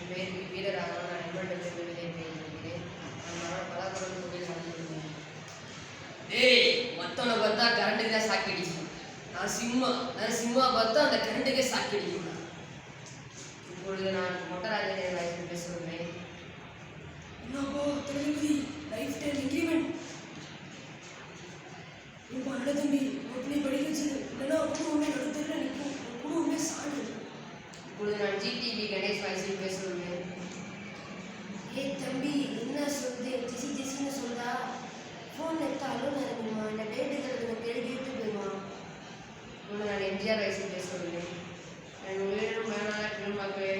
என் பேர் வீரராகவன். நான் எம்எல்ஏ இருக்கிறேன். நான் பலாக்குளம் தொகுதியில் வந்துள்ளேன். ஏய், மற்றவனை பார்த்தா கரண்ட்டுக்கு தான் சாக்கடிக்கும். நான் சிம்மா பார்த்தா அந்த கரண்ட்டுக்கே சாக்கடிக்கும். இப்பொழுது நான் மொட்டராஜன் வயசில் பேசுகிறேன். என்னப்போ தளபதி லைஃப் டைம் இன்க்ரிமெண்ட் இப்போ நல்ல தம்பி அப்படி படிக்க வச்சது இல்லைன்னா குடும்பமே நடத்துல நிற்கும் குடும்பமே சாடு. இப்பொழுது நான் ஜிடிவி கணேஷ் வயசில் பேசுகிறேன். ஏய் தம்பி என்ன சொல்லுது ஜெசின்னு சொல்றா ஃபோன் எடுத்தாலும் நினைக்குமா இந்த டேட்டுகளுக்கு நான் கேட்டு போயிடுவான். இப்பொழுது நான் எம்ஜிஆர் வயசில் பேசுகிறேன். என் உயிரினும் மேலான பெருமக்களே,